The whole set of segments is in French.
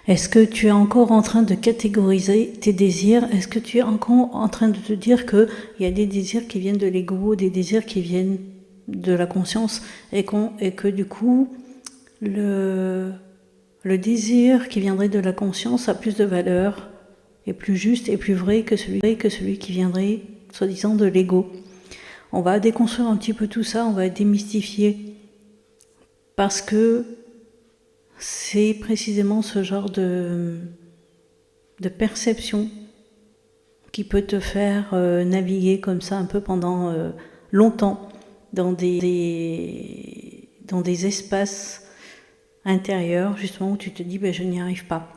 Est-ce que tu es encore en train de catégoriser tes désirs? Est-ce que tu es encore en train de te dire qu'il y a des désirs qui viennent de l'ego, des désirs qui viennent de la conscience, et que du coup, le désir qui viendrait de la conscience a plus de valeur, est plus juste et plus vrai que celui qui viendrait, soi-disant, de l'ego? On va déconstruire un petit peu tout ça, on va démystifier, parce que c'est précisément ce genre de perception qui peut te faire naviguer comme ça un peu pendant longtemps dans des espaces intérieurs, justement, où tu te dis je n'y arrive pas,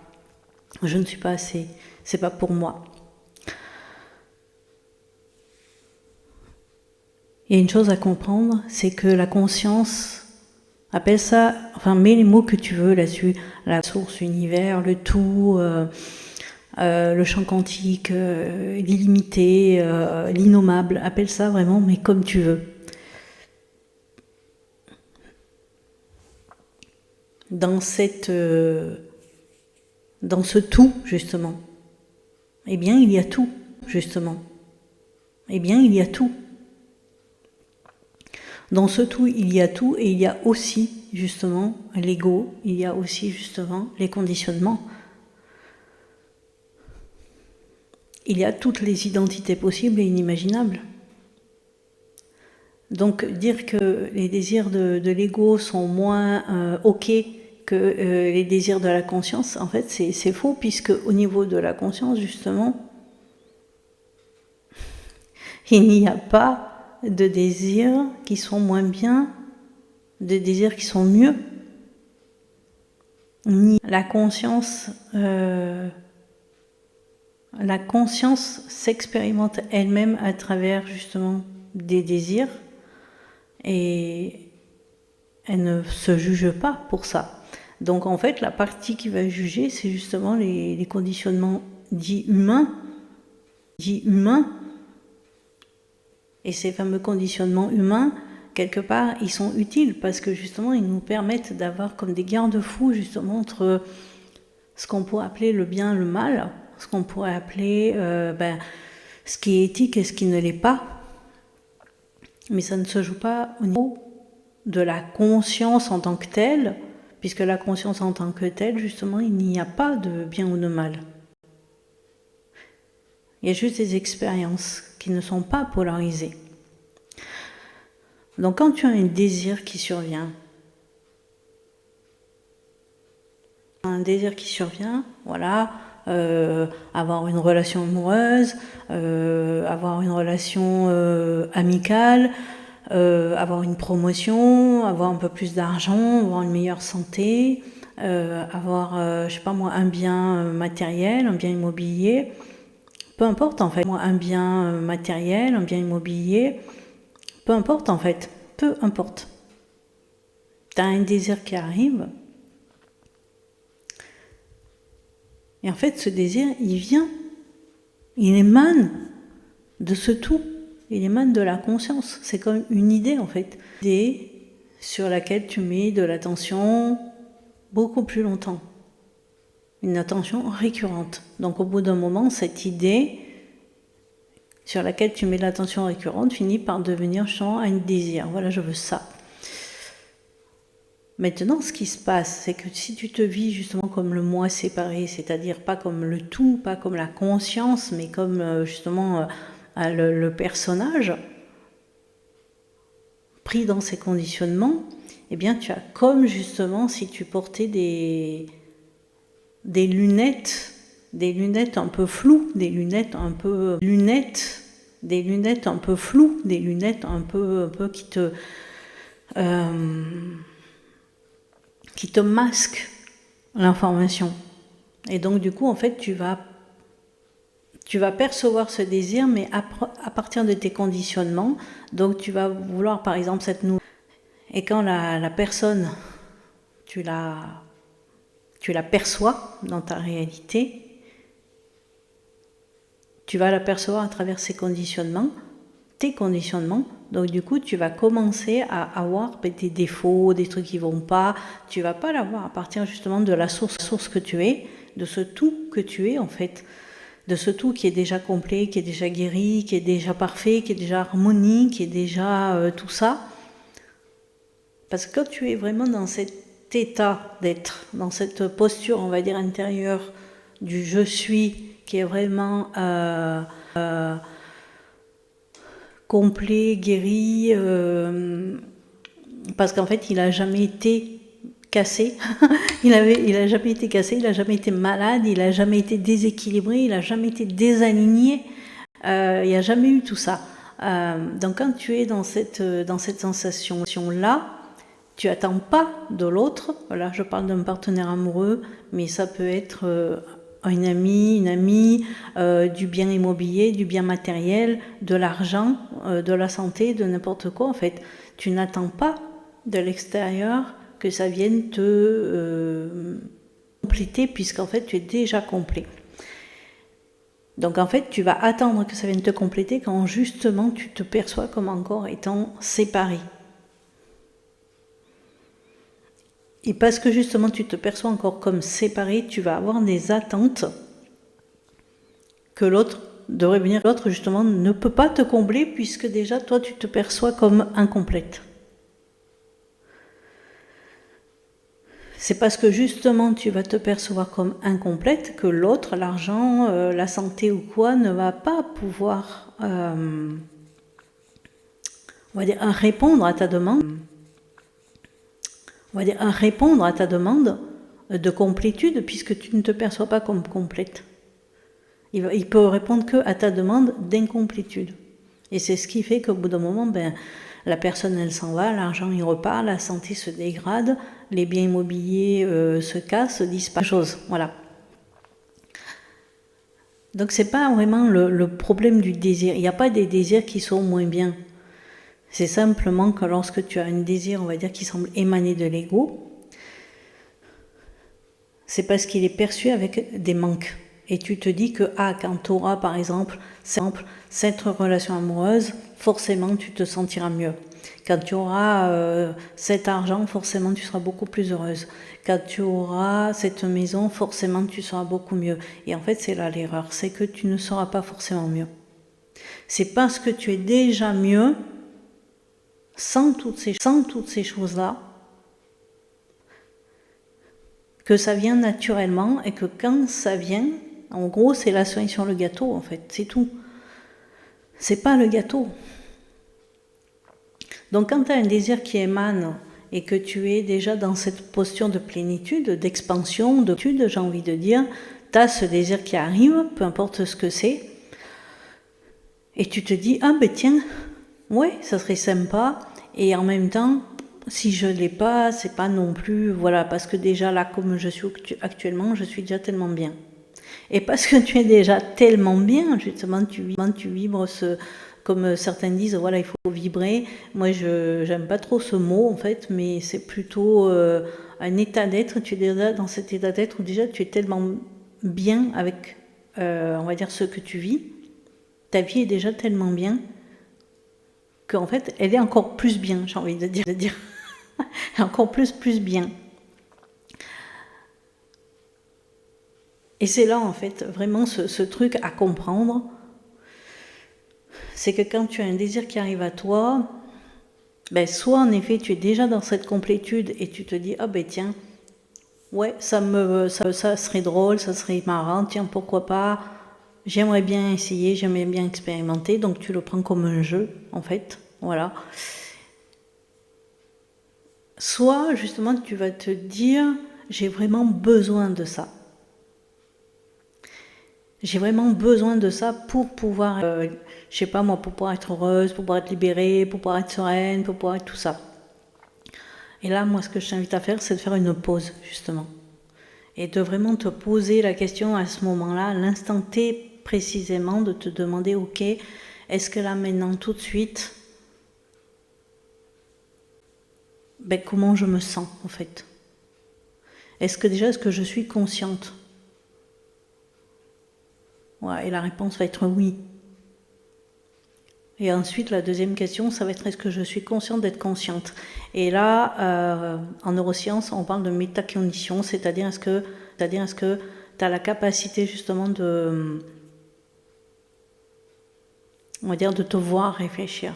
je ne suis pas assez, c'est pas pour moi. Il y a une chose à comprendre, c'est que la conscience, appelle ça, mets les mots que tu veux là-dessus, la source, l'univers, le tout, le champ quantique, l'illimité, l'innommable, appelle ça vraiment, mais comme tu veux. Dans ce tout, justement, eh bien, il y a tout, justement. Eh bien, il y a tout. Dans ce tout, il y a tout, et il y a aussi, justement, l'ego, il y a aussi, justement, les conditionnements. Il y a toutes les identités possibles et inimaginables. Donc, dire que les désirs de l'ego sont moins OK que les désirs de la conscience, en fait, c'est faux, puisque au niveau de la conscience, justement, il n'y a pas de désirs qui sont moins bien, de désirs qui sont mieux. Ni la conscience s'expérimente elle-même à travers justement des désirs, et elle ne se juge pas pour ça. Donc en fait, la partie qui va juger, c'est justement les conditionnements dits humains. Et ces fameux conditionnements humains, quelque part, ils sont utiles parce que justement, ils nous permettent d'avoir comme des garde-fous justement entre ce qu'on pourrait appeler le bien et le mal, ce qu'on pourrait appeler ce qui est éthique et ce qui ne l'est pas. Mais ça ne se joue pas au niveau de la conscience en tant que telle, puisque la conscience en tant que telle, justement, il n'y a pas de bien ou de mal. Il y a juste des expériences qui ne sont pas polarisées. Donc quand tu as un désir qui survient, voilà, avoir une relation amoureuse, avoir une relation amicale, avoir une promotion, avoir un peu plus d'argent, avoir une meilleure santé, avoir, je sais pas moi, un bien matériel, un bien immobilier, peu importe en fait, un bien matériel, un bien immobilier, peu importe en fait, peu importe. Tu as un désir qui arrive, et en fait ce désir, il vient, il émane de ce tout, il émane de la conscience, c'est comme une idée en fait, une idée sur laquelle tu mets de l'attention beaucoup plus longtemps, une attention récurrente. Donc au bout d'un moment, cette idée sur laquelle tu mets de l'attention récurrente finit par devenir justement un désir. Voilà, je veux ça. Maintenant, ce qui se passe, c'est que si tu te vis justement comme le moi séparé, c'est-à-dire pas comme le tout, pas comme la conscience, mais comme justement le personnage, pris dans ces conditionnements, eh bien tu as comme justement si tu portais des lunettes un peu floues, des lunettes un peu floues, des lunettes un peu qui te masquent l'information. Et donc du coup, en fait, tu vas percevoir ce désir, mais à partir de tes conditionnements. Donc tu vas vouloir, par exemple, cette nouvelle. Et quand la personne, tu la perçois dans ta réalité, tu vas la percevoir à travers tes conditionnements. Donc du coup, tu vas commencer à avoir des défauts, des trucs qui vont pas. Tu vas pas l'avoir à partir justement de la source que tu es. de ce tout que tu es en fait, de ce tout qui est déjà complet, qui est déjà guéri, qui est déjà parfait, qui est déjà harmonique, qui est déjà tout ça. Parce que quand tu es vraiment dans cet état d'être, dans cette posture, on va dire, intérieure du je suis, qui est vraiment complet, guéri, parce qu'en fait, il n'a jamais été cassé, il a jamais été cassé, il n'a jamais été malade, il n'a jamais été déséquilibré, il n'a jamais été désaligné, il n'y a jamais eu tout ça. Donc quand tu es dans cette sensation-là, tu attends pas de l'autre. Voilà, je parle d'un partenaire amoureux, mais ça peut être un ami, une amie, du bien immobilier, du bien matériel, de l'argent, de la santé, de n'importe quoi en fait. Tu n'attends pas de l'extérieur que ça vienne te compléter, puisqu'en fait tu es déjà complet. Donc en fait tu vas attendre que ça vienne te compléter quand justement tu te perçois comme encore étant séparé. Et parce que justement tu te perçois encore comme séparé, tu vas avoir des attentes que l'autre devrait venir. L'autre justement ne peut pas te combler puisque déjà toi tu te perçois comme incomplète. C'est parce que justement tu vas te percevoir comme incomplète que l'autre, l'argent, la santé ou quoi, ne va pas pouvoir, on va dire, répondre à ta demande. On va dire, répondre à ta demande de complétude puisque tu ne te perçois pas comme complète. Il peut répondre que à ta demande d'incomplétude. Et c'est ce qui fait qu'au bout d'un moment, la personne elle s'en va, l'argent il repart, la santé se dégrade, les biens immobiliers se cassent, disparaissent. Voilà. Donc c'est pas vraiment le problème du désir. Il n'y a pas des désirs qui sont moins bien. C'est simplement que lorsque tu as un désir, on va dire, qui semble émaner de l'ego, c'est parce qu'il est perçu avec des manques. Et tu te dis que quand tu auras par exemple cette relation amoureuse, forcément tu te sentiras mieux. Quand tu auras cet argent, forcément tu seras beaucoup plus heureuse. Quand tu auras cette maison, forcément tu seras beaucoup mieux. Et en fait c'est là l'erreur, c'est que tu ne seras pas forcément mieux. C'est parce que tu es déjà mieux sans toutes ces choses-là, que ça vient naturellement et que quand ça vient, en gros, c'est la cerise sur le gâteau, en fait, c'est tout. C'est pas le gâteau. Donc quand tu as un désir qui émane et que tu es déjà dans cette posture de plénitude, d'expansion, j'ai envie de dire, tu as ce désir qui arrive, peu importe ce que c'est, et tu te dis, tiens, ouais, ça serait sympa, et en même temps, si je l'ai pas, c'est pas non plus, voilà, parce que déjà là, comme je suis actuellement, je suis déjà tellement bien. Et parce que tu es déjà tellement bien, justement, tu vibres comme certains disent, voilà, il faut vibrer. Moi, j'aime pas trop ce mot, en fait, mais c'est plutôt un état d'être. Tu es déjà dans cet état d'être où déjà tu es tellement bien avec, on va dire, ce que tu vis. Ta vie est déjà tellement bien qu'en fait, elle est encore plus bien, j'ai envie de dire. Encore plus bien. Et c'est là, en fait, vraiment ce truc à comprendre. C'est que quand tu as un désir qui arrive à toi, soit en effet, tu es déjà dans cette complétude et tu te dis, tiens, ouais, ça serait drôle, ça serait marrant, tiens, pourquoi pas, j'aimerais bien essayer, j'aimerais bien expérimenter, donc tu le prends comme un jeu, en fait, voilà. Soit, justement, tu vas te dire, j'ai vraiment besoin de ça. J'ai vraiment besoin de ça pour pouvoir, je sais pas moi, pour pouvoir être heureuse, pour pouvoir être libérée, pour pouvoir être sereine, pour pouvoir être tout ça. Et là, moi, ce que je t'invite à faire, c'est de faire une pause, justement. Et de vraiment te poser la question à ce moment-là, à l'instant T précisément, de te demander, ok, est-ce que là, maintenant, tout de suite, comment je me sens, en fait? Est-ce que je suis consciente? Ouais, et la réponse va être oui. Et ensuite, la deuxième question, ça va être est-ce que je suis consciente d'être consciente? Et là, en neurosciences, on parle de métacognition, c'est-à-dire est-ce que as la capacité justement de, on va dire, de te voir réfléchir?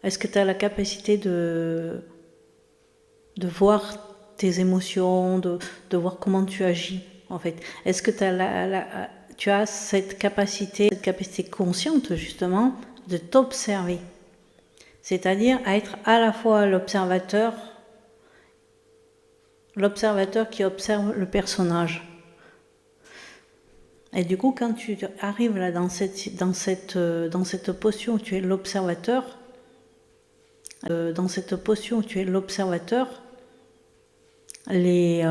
Est-ce que tu as la capacité de voir tes émotions, de voir comment tu agis, en fait? Est-ce que tu as cette capacité consciente, justement, de t'observer? C'est-à-dire à être à la fois l'observateur qui observe le personnage. Et du coup, quand tu arrives là dans cette posture où tu es l'observateur, j'ai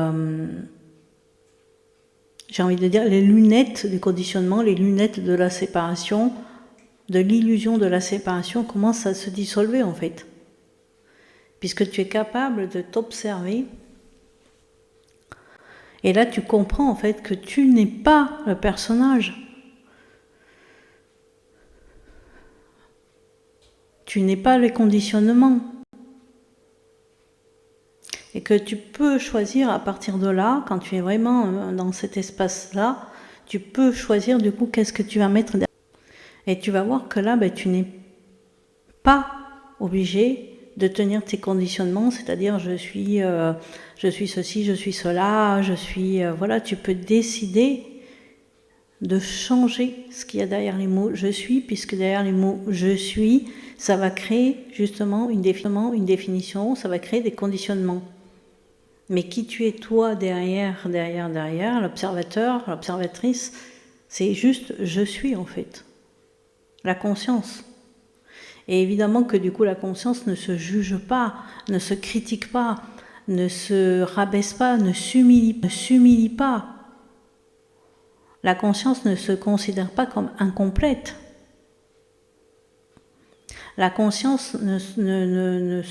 envie de dire, les lunettes du conditionnement, les lunettes de la séparation, de l'illusion de la séparation commencent à se dissolver en fait. Puisque tu es capable de t'observer. Et là, tu comprends en fait que tu n'es pas le personnage. Tu n'es pas les conditionnements. Et que tu peux choisir à partir de là, quand tu es vraiment dans cet espace-là, tu peux choisir du coup qu'est-ce que tu vas mettre derrière. Et tu vas voir que là, tu n'es pas obligé de tenir tes conditionnements, c'est-à-dire je suis ceci, je suis cela, voilà, tu peux décider de changer ce qu'il y a derrière les mots je suis, puisque derrière les mots je suis, ça va créer justement une définition, ça va créer des conditionnements. Mais qui tu es toi derrière, l'observateur, l'observatrice, c'est juste je suis en fait. La conscience. Et évidemment que du coup la conscience ne se juge pas, ne se critique pas, ne se rabaisse pas, ne s'humilie pas. La conscience ne se considère pas comme incomplète. La conscience ne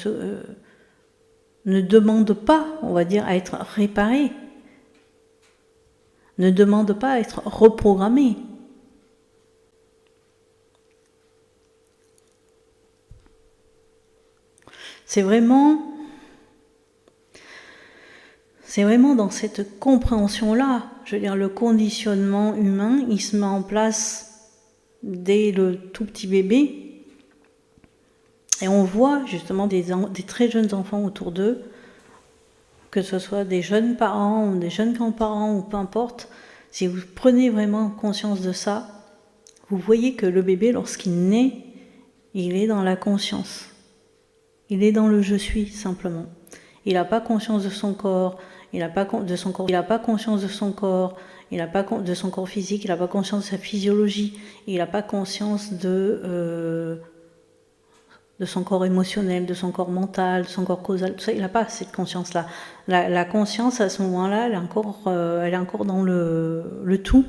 demande pas, on va dire, à être réparée, ne demande pas à être reprogrammée. C'est vraiment dans cette compréhension-là, je veux dire, le conditionnement humain, il se met en place dès le tout petit bébé, et on voit justement des très jeunes enfants autour d'eux, que ce soit des jeunes parents ou des jeunes grands-parents ou peu importe, si vous prenez vraiment conscience de ça, vous voyez que le bébé, lorsqu'il naît, il est dans la conscience. Il est dans le je suis, simplement. Il n'a pas conscience de son corps, il n'a pas conscience de son corps, il n'a pas de son corps physique, il n'a pas conscience de sa physiologie, il n'a pas conscience de son corps émotionnel, de son corps mental, de son corps causal, tout ça, il n'a pas cette conscience-là. La conscience, à ce moment-là, elle est encore dans le tout.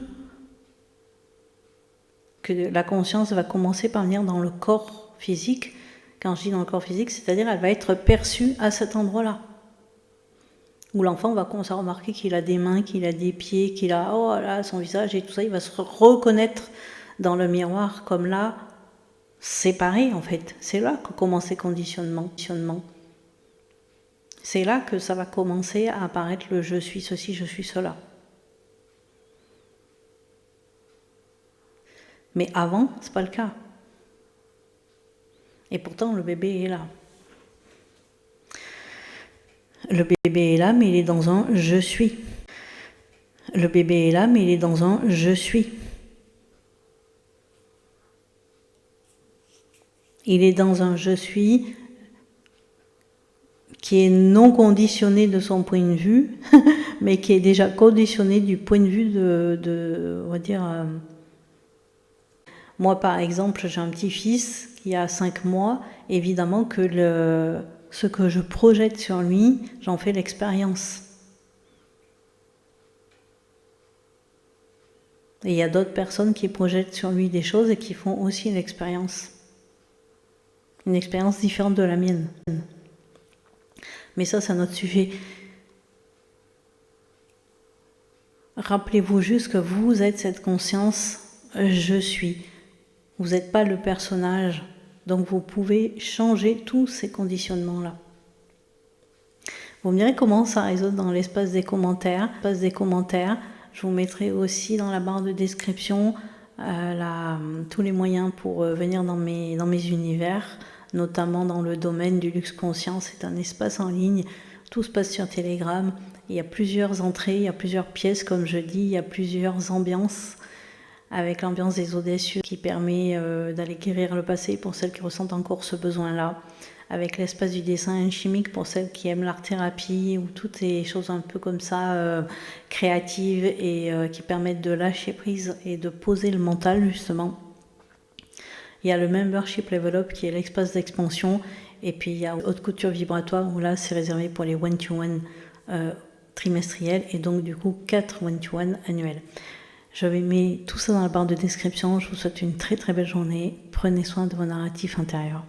Que la conscience va commencer par venir dans le corps physique. Quand je dis dans le corps physique, c'est-à-dire elle va être perçue à cet endroit-là. Où l'enfant va commencer à remarquer qu'il a des mains, qu'il a des pieds, qu'il a son visage et tout ça, il va se reconnaître dans le miroir comme là, séparé en fait. C'est là que commence les conditionnements. C'est là que ça va commencer à apparaître le je suis ceci, je suis cela. Mais avant, c'est pas le cas. Et pourtant, le bébé est là. Le bébé est là, mais il est dans un je suis. Le bébé est là, mais il est dans un je suis. Il est dans un je suis qui est non conditionné de son point de vue, mais qui est déjà conditionné du point de vue on va dire... Moi, par exemple, j'ai un petit-fils qui a 5 mois. Évidemment que ce que je projette sur lui, j'en fais l'expérience. Et il y a d'autres personnes qui projettent sur lui des choses et qui font aussi l'expérience. Une expérience différente de la mienne. Mais ça, c'est un autre sujet. Rappelez-vous juste que vous êtes cette conscience, je suis. Vous n'êtes pas le personnage, donc vous pouvez changer tous ces conditionnements-là. Vous me direz comment ça résonne dans l'espace des commentaires. L'espace des commentaires, je vous mettrai aussi dans la barre de description tous les moyens pour venir dans mes univers, notamment dans le domaine du luxe conscient. C'est un espace en ligne, tout se passe sur Telegram. Il y a plusieurs entrées, il y a plusieurs pièces, comme je dis, il y a plusieurs ambiances, avec l'ambiance des audacieux qui permet d'aller guérir le passé pour celles qui ressentent encore ce besoin-là, avec l'espace du dessin chimique pour celles qui aiment l'art-thérapie, ou toutes les choses un peu comme ça, créatives et qui permettent de lâcher prise et de poser le mental, justement. Il y a le membership level up qui est l'espace d'expansion, et puis il y a haute couture vibratoire où là c'est réservé pour les one-to-one trimestriels, et donc du coup 4 one-to-one annuels. Je vais mettre tout ça dans la barre de description. Je vous souhaite une très très belle journée. Prenez soin de vos narratifs intérieurs.